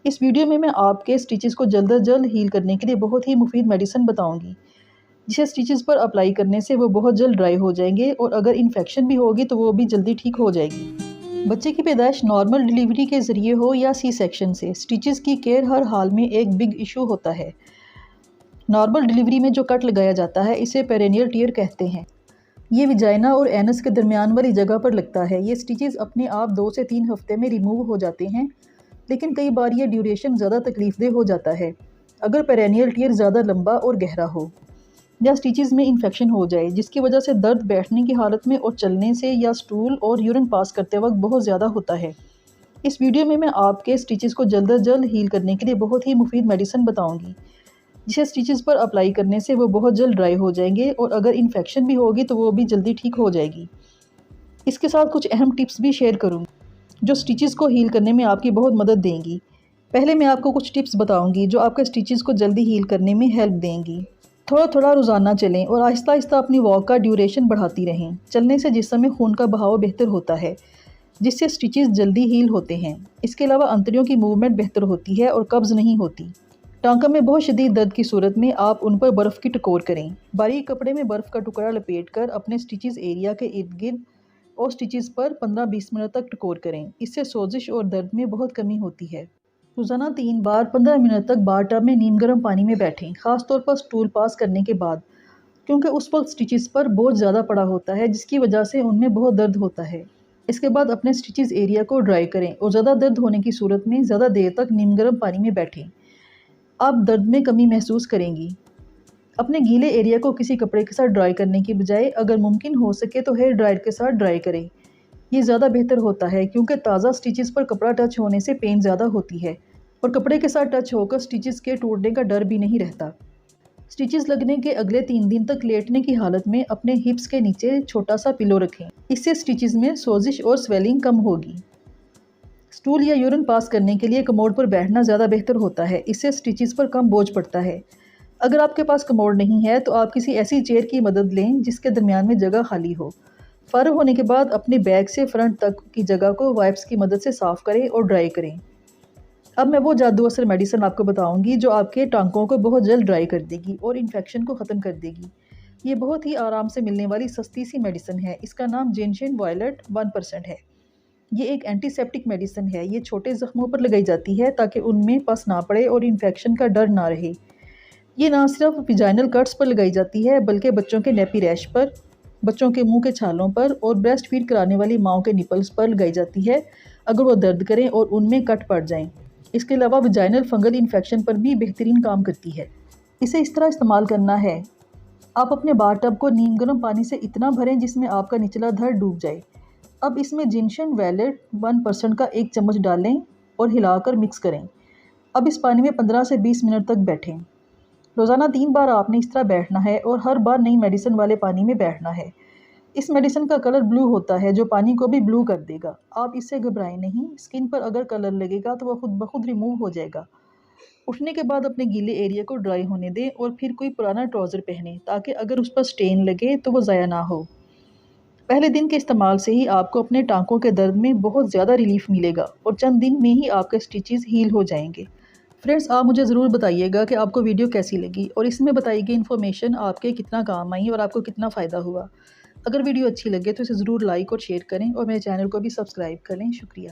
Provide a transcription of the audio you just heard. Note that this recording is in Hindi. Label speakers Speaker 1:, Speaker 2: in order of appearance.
Speaker 1: इस वीडियो में मैं आपके स्टिचेस को जल्द अज जल्द हील करने के लिए बहुत ही मुफीद मेडिसिन बताऊंगी, जिसे स्टिचेस पर अप्लाई करने से वो बहुत जल्द ड्राई हो जाएंगे और अगर इन्फेक्शन भी होगी तो वो भी जल्दी ठीक हो जाएगी। बच्चे की पैदाइश नॉर्मल डिलीवरी के ज़रिए हो या सी सेक्शन से, स्टिचेस की केयर हर हाल में एक बिग इशू होता है। नॉर्मल डिलीवरी में जो कट लगाया जाता है इसे पेरिनियल टियर कहते हैं। ये विजाइना और एनस के दरमियान वाली जगह पर लगता है। ये स्टिचेस अपने आप 2 से 3 हफ्ते में रिमूव हो जाते हैं, लेकिन कई बार ये ड्यूरेशन ज़्यादा तकलीफदेह हो जाता है अगर पेरिनियल टियर ज़्यादा लंबा और गहरा हो या स्टिचेस में इन्फेक्शन हो जाए, जिसकी वजह से दर्द बैठने की हालत में और चलने से या स्टूल और यूरिन पास करते वक्त बहुत ज़्यादा होता है। इस वीडियो में मैं आपके स्टिचेस को जल्द अज जल्द हील करने के लिए बहुत ही मुफीद मेडिसिन बताऊंगी, जिसे स्टिचेस पर अप्लाई करने से वो बहुत जल्द ड्राई हो जाएंगे और अगर इन्फेक्शन भी होगी तो वो भी जल्दी ठीक हो जाएगी। इसके साथ कुछ अहम टिप्स भी शेयर करूँगी जो स्टिचेस को हील करने में आपकी बहुत मदद देंगी। पहले मैं आपको कुछ टिप्स बताऊंगी जो आपके स्टिचेस को जल्दी हील करने में हेल्प देंगी। थोड़ा थोड़ा रोज़ाना चलें और आहिस्ता आहिस्ता अपनी वॉक का ड्यूरेशन बढ़ाती रहें। चलने से जिस्म में खून का बहाव बेहतर होता है, जिससे स्टिचेस जल्दी हील होते हैं। इसके अलावा अंतड़ियों की मूवमेंट बेहतर होती है और कब्ज़ नहीं होती। टांका में बहुत शदीद दर्द की सूरत में आप उन पर बर्फ़ की टकोर करें। बारीक कपड़े में बर्फ़ का टुकड़ा लपेटकर अपने स्टिचेस एरिया के इर्द गिर्द और स्टिचेस पर 15-20 मिनट तक टकोर करें। इससे सोजिश और दर्द में बहुत कमी होती है। रोज़ाना 3 बार 15 मिनट तक बार टब में नीम गर्म पानी में बैठें, ख़ासतौर पर स्टूल पास करने के बाद, क्योंकि उस वक्त स्टिचेस पर बोझ ज़्यादा पड़ा होता है, जिसकी वजह से उनमें बहुत दर्द होता है। इसके बाद अपने स्टिचेस एरिया को ड्राई करें और ज़्यादा दर्द होने की सूरत में ज़्यादा देर तक नीम गर्म पानी में बैठें। आप दर्द में कमी महसूस करेंगी। अपने गीले एरिया को किसी कपड़े के साथ ड्राई करने की बजाय अगर मुमकिन हो सके तो हेयर ड्रायर के साथ ड्राई करें। ये ज़्यादा बेहतर होता है क्योंकि ताज़ा स्टिचेस पर कपड़ा टच होने से पेन ज़्यादा होती है और कपड़े के साथ टच होकर स्टिचेस के टूटने का डर भी नहीं रहता। स्टिचेस लगने के अगले 3 दिन तक लेटने की हालत में अपने हिप्स के नीचे छोटा सा पिलो रखें। इससे स्टिचेस में सोजिश और स्वेलिंग कम होगी। स्टूल या यूरिन पास करने के लिए कमोड पर बैठना ज़्यादा बेहतर होता है। इससे स्टिचेस पर कम बोझ पड़ता है। अगर आपके पास कमोड नहीं है तो आप किसी ऐसी चेयर की मदद लें जिसके दरमियान में जगह खाली हो। फ़ारिग होने के बाद अपने बैग से फ्रंट तक की जगह को वाइप्स की मदद से साफ़ करें और ड्राई करें। अब मैं वो जादू असर मेडिसिन आपको बताऊंगी जो आपके टांकों को बहुत जल्द ड्राई कर देगी और इन्फेक्शन को ख़त्म कर देगी। ये बहुत ही आराम से मिलने वाली सस्ती सी मेडिसिन है। इसका नाम जिनशिन वॉयलेट 1% है। ये एक एंटीसेप्टिक मेडिसिन है। ये छोटे ज़ख्मों पर लगाई जाती है ताकि उनमें पस ना पड़े और इन्फेक्शन का डर ना रहे। ये ना सिर्फ विजाइनल कट्स पर लगाई जाती है बल्कि बच्चों के नेपी रैश पर, बच्चों के मुंह के छालों पर और ब्रेस्ट फीड कराने वाली माओं के निपल्स पर लगाई जाती है अगर वो दर्द करें और उनमें कट पड़ जाएं। इसके अलावा विजाइनल फंगल इन्फेक्शन पर भी बेहतरीन काम करती है। इसे इस तरह इस्तेमाल करना है, आप अपने बार टब को नीम गर्म पानी से इतना भरें जिसमें आपका निचला धड़ डूब जाए। अब इसमें जिनशिन वॉयलेट 1% का 1 चम्मच डालें और हिलाकर मिक्स करें। अब इस पानी में 15 से 20 मिनट तक बैठें। रोज़ाना 3 बार आपने इस तरह बैठना है और हर बार नई मेडिसिन वाले पानी में बैठना है। इस मेडिसिन का कलर ब्लू होता है जो पानी को भी ब्लू कर देगा। आप इससे घबराएं नहीं। स्किन पर अगर कलर लगेगा तो वह खुद ब खुद रिमूव हो जाएगा। उठने के बाद अपने गीले एरिया को ड्राई होने दें और फिर कोई पुराना ट्राउज़र पहनें ताकि अगर उस पर स्टेन लगे तो वो ज़ाया ना हो। पहले दिन के इस्तेमाल से ही आपको अपने टांकों के दर्द में बहुत ज़्यादा रिलीफ मिलेगा और चंद दिन में ही आपके स्टिचेस हील हो जाएंगे। फ्रेंड्स, आप मुझे ज़रूर बताइएगा कि आपको वीडियो कैसी लगी और इसमें बताई गई इन्फॉर्मेशन आपके कितना काम आई और आपको कितना फ़ायदा हुआ। अगर वीडियो अच्छी लगे तो इसे ज़रूर लाइक और शेयर करें और मेरे चैनल को भी सब्सक्राइब करें। शुक्रिया।